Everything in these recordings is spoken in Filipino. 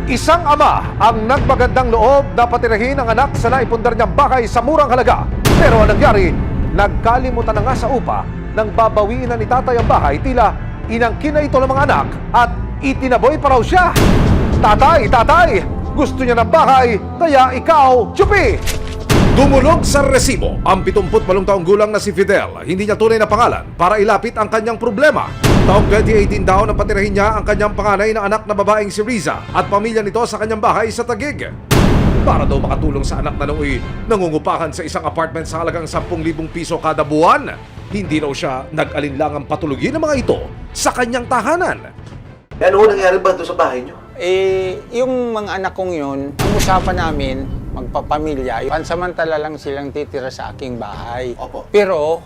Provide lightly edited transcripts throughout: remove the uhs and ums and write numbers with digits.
Isang ama ang nagmagandang loob na patirahin ang anak sa naipundar niyang bahay sa murang halaga. Pero ang nangyari, nagkalimutan na nga sa upa nang babawiin na ni tatay ang bahay, tila inangkin na ito ng mga anak at itinaboy pa raw siya. Tatay, gusto niya ng bahay, kaya ikaw, tsupi! Dumulog sa resibo ang 78 taong gulang na si Fidel. Hindi niya tunay na pangalan para ilapit ang kanyang problema. Taong 2018 daw na patirahin niya ang kanyang panganay na anak na babaeng si Riza at pamilya nito sa kanyang bahay sa Taguig. Para daw makatulong sa anak na nooy nangungupahan sa isang apartment sa halagang 10,000 piso kada buwan. Hindi raw siya nag-alinlangang patulugin ng mga ito sa kanyang tahanan. Ano ho nangyari ba doon sa bahay niyo? Yung mga anak kong yun, ang usapan namin, magpapamilya, pansamantala lang silang titira sa aking bahay. Opo. Pero,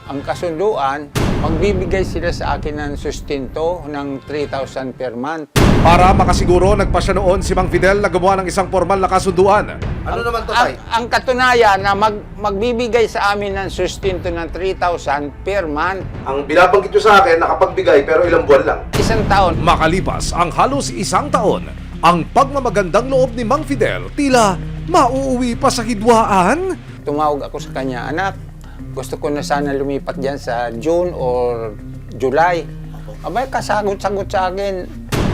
ang kasunduan, magbibigay sila sa akin ng sustento ng 3,000 per month. Para makasiguro, nagpasya noon si Mang Fidel na gumawa ng isang formal na kasunduan. Ano naman to, tay? Ang katunayan na magbibigay sa amin ng sustento ng 3,000 per month, Ang binabanggit niyo sa akin, nakapagbigay pero ilang buwan lang. isang taon. Makalipas ang halos isang taon, ang pagmamagandang loob ni Mang Fidel tila mauuwi pa sa hidwaan. Tumawag ako sa kanya, anak, gusto ko na sana lumipat dyan sa June or July. Abay, kasagot-sagot sa akin,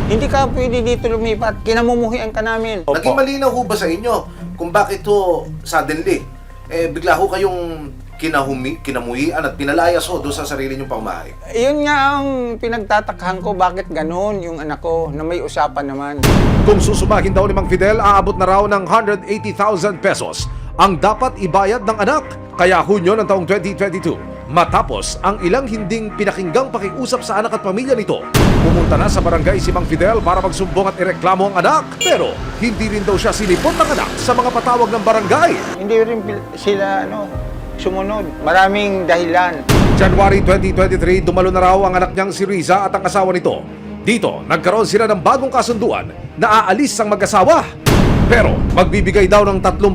hindi ka pwede dito lumipat, kinamumuhian ka namin. Naging malinaw ho ba sa inyo kung bakit ho suddenly, bigla ho kayong kinamuhian at pinalayas ho doon sa sarili niyong pamahay? Yun nga ang pinagtatakhan ko, bakit ganun yung anak ko na may usapan naman. Kung susumahin daw ni Mang Fidel, aabot na raw ng 180,000 pesos ang dapat ibayad ng anak. Kaya Hunyo ng taong 2022, matapos ang ilang hinding pinakinggang pakiusap sa anak at pamilya nito, pumunta na sa barangay si Mang Fidel para magsumbong at ireklamo ang anak. Pero hindi rin daw siya sinipot ng anak sa mga patawag ng barangay. Hindi rin sila sumunod. Maraming dahilan. January 2023, dumalo na raw ang anak niyang si Riza at ang asawa nito. Dito, nagkaroon sila ng bagong kasunduan na aalis ang mag-asawa. Pero magbibigay daw ng 30,000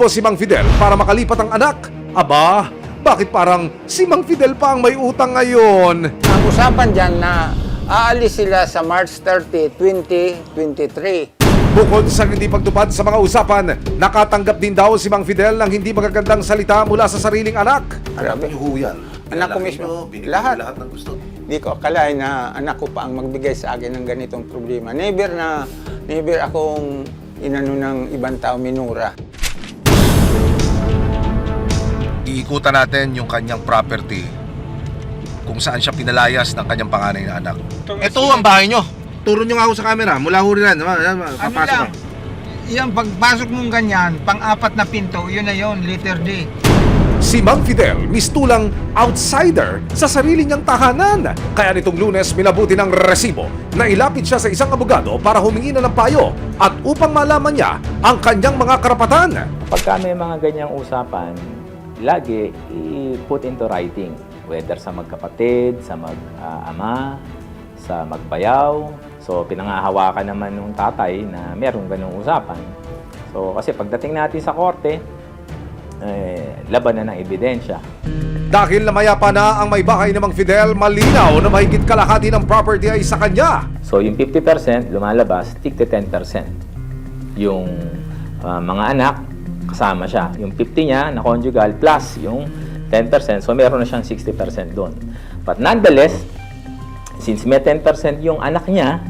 si Mang Fidel para makalipat ang anak. Aba, bakit parang si Mang Fidel pa ang may utang ngayon? Ang usapan dyan na aalis sila sa March 30, 2023. Bukod sa hindi pagtupad sa mga usapan, nakatanggap din daw si Mang Fidel ng hindi magagandang salita mula sa sariling anak. Grabe. Niyo ho yan. Anak ko Lalaki mismo. niyo, binigay Lahat. niyo lahat ng gusto. Hindi ko akalain na anak ko pa ang magbigay sa akin ng ganitong problema. Never akong inano ng ibang tao minura. Iikutan natin yung kanyang property kung saan siya pinalayas ng kanyang panganay na anak. Ito ang bahay nyo. Turo nyo nga ako sa camera. Mula ho rin yan. Papasok ka. Yan, pagpasok mong ganyan, pang-apat na pinto, yun na yun, letter D. Si Mang Fidel, mistulang outsider sa sarili niyang tahanan. Kaya nitong Lunes, minabuti ng resibo na ilapit siya sa isang abogado para humingi na ng payo at upang malaman niya ang kanyang mga karapatan. Pagka may mga ganyang usapan, lagi i-put into writing. Whether sa magkapatid, sa mag-ama, sa magbayaw. So, pinangahawakan naman ng tatay na merong ganung usapan. So, kasi pagdating natin sa korte, laban na ng ebidensya. Dahil namaya pa na ang may bahay ni Mang Fidel, malinaw na mahigit kalahati ng property ay sa kanya. So, yung 50% lumalabas, tig 10%. Yung mga anak, kasama siya. Yung 50 niya na conjugal plus yung 10%. So, meron na siyang 60% doon. But nonetheless, since may 10% yung anak niya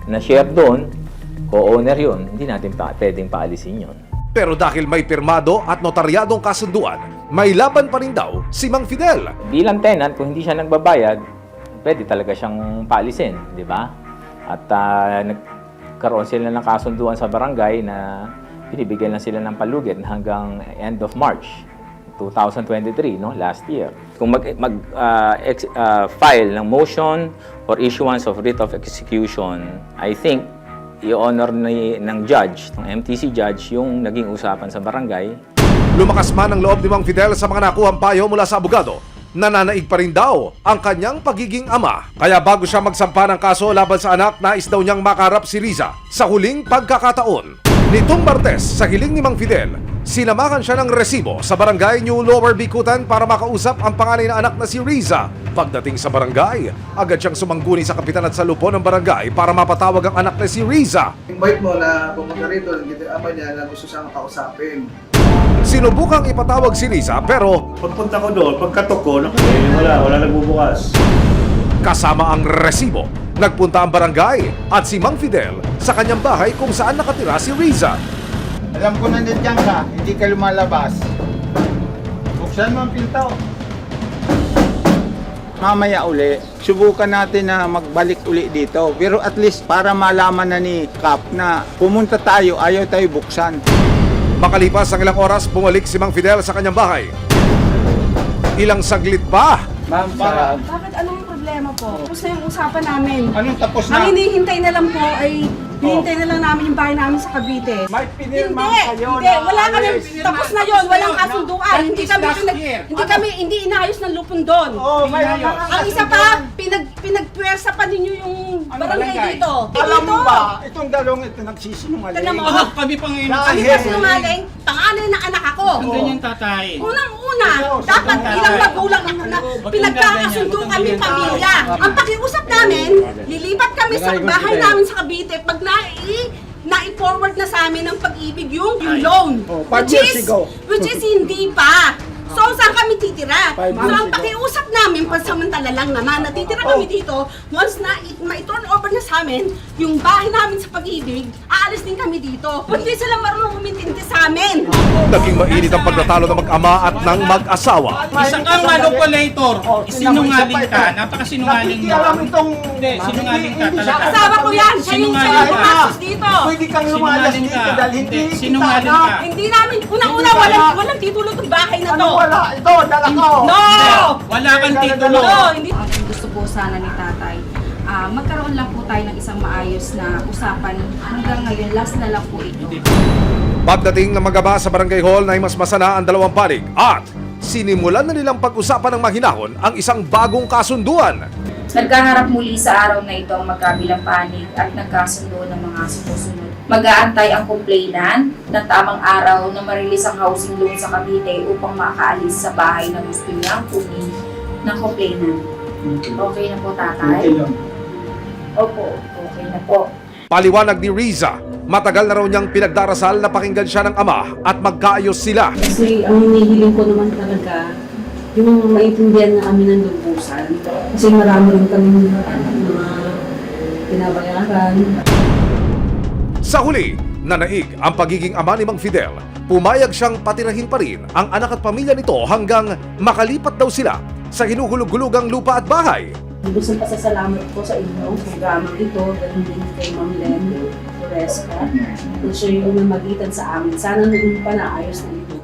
na share doon, co-owner yun, hindi natin pwedeng paalisin yun. Pero dahil may pirmado at notaryadong kasunduan, may laban pa rin daw si Mang Fidel. Bilang tenant, kung hindi siya nagbabayad, pwede talaga siyang paalisin, di ba? At nagkaroon sila ng kasunduan sa barangay na binibigyan lang sila ng palugit hanggang end of March 2023, no? Last year. Kung file ng motion or issuance of writ of execution, I think i-honor ng judge, ng MTC judge, yung naging usapan sa barangay. Lumakas man ang loob ni Mang Fidel sa mga nakuhang payo mula sa abogado, nananaig pa rin daw ang kanyang pagiging ama. Kaya bago siya magsampa ng kaso laban sa anak, nais daw niyang makaharap si Riza sa huling pagkakataon. Nitong Martes, sa hiling ni Mang Fidel, sinamahan siya ng resibo sa barangay New Lower Bikutan para makausap ang panganay na anak na si Riza. Pagdating sa barangay, agad siyang sumangguni sa kapitan at sa lupo ng barangay para mapatawag ang anak na si Riza. Invite mo na pumunta rito, nandito yung ama niya na gusto siyang kausapin. Sinubukang ipatawag si Riza pero Pagpunta ko doon, pagkatok ko, wala nagbubukas. kasama ang resibo, nagpunta ang barangay at si Mang Fidel sa kanyang bahay kung saan nakatira si Riza. Alam ko na nandiyan ka, hindi ka lumalabas. Buksan mo ang pinto. Mamaya uli, subukan natin na magbalik uli dito. Pero at least para malaman na ni Kap na pumunta tayo, ayaw tayo buksan. Makalipas ang ilang oras, bumalik si Mang Fidel sa kanyang bahay. Ilang saglit pa, Ma'am, Bakit anong problema po? Tapos na yung usapan namin. anong tapos Ang na? hinihintay na lang po ay hinihintay na lang namin yung bahay namin sa Cavite. May pinirma Hindi, kayo hindi, na wala kami, alis. tapos na yon, walang kasunduan. That Hindi is kami, last year. hindi inayos ng lupon doon. Oh, may Ang isa pa, pinagpuwersa pa ninyo yung barangay dito. Alam mo Dito. ba, itong dalawang ito nagsisinungaling. Tignan mo. Kami pa ngayon. Kami pa sinungaling, panganay na anak ako. Ang ganyan tatay. Unang-una, dapat ilang magulang ang pinagkakasundo kami pamilya. Ang pakiusap namin, lilipat kami sa bahay namin sa Cavite pag na-forward na sa amin ng pag-ibig yung loan. Oh, 5 years ago. Which is hindi pa. So, saan kami titira? 5 So, years ang ago. pakiusap namin, pansamantala lang naman, natitira kami dito, once na ma-turn over na sa amin, yung bahay namin sa pag-ibig, aalis din kami dito. Hindi sila marunong umintindi sa amin. naging mainit ang pagtatalo ng mag-ama at ng mag-asawa. Isa kang manipulator. Sinungaling ka. Napakasinungaling mo. Nakikialam itong... Hindi, sinungaling ka talaga. Asawa ko yan, siya yung Sinungaling ka. pumasok dito. Pwede kang lumalas Sinungaling dito ka. dahil hindi Hindi, sinungaling ka. Hindi namin, unang-una, walang titulo ng bahay na Ano to. wala? Ito, dala ko! No! Wala kang titulo. No! Hindi. Ang gusto po sana ni tatay, magkaroon lang po tayo ng isang maayos na usapan. Hanggang ngayon, last na lang po ito. Pagdating ng mag-ama sa barangay hall na himasmasa na ang dalawang panig at sinimulan na nilang pag-usapan ng mahinahon ang isang bagong kasunduan. Nagkaharap muli sa araw na ito ang magkabilang panig at nagkasundo ng mga sumusunod. Mag-aantay ang complainant ng tamang araw na marilis ang housing loan sa Cavite upang makaalis sa bahay na gusto niyang kunin ng complainant. Okay na po, tatay? Opo, okay na po. Paliwanag ni Riza, matagal na raw niyang pinagdarasal na pakinggan siya ng ama at magkaayos sila. Kasi ang hinihiling ko naman talaga, yung maintindihan na kami ng lubusan. Kasi marami rin kami mga pinabayaran. Sa huli, nanaig ang pagiging ama ni Mang Fidel. Pumayag siyang patirahin pa rin ang anak at pamilya nito hanggang makalipat daw sila sa hinuhulog-hulugang lupa at bahay. Gusto pasasalamat ko sa inyo, programang ito, ganun din kay Ma'am Len Oresca. Kung siya yung namagitan sa amin, sana naging panaayos na ito.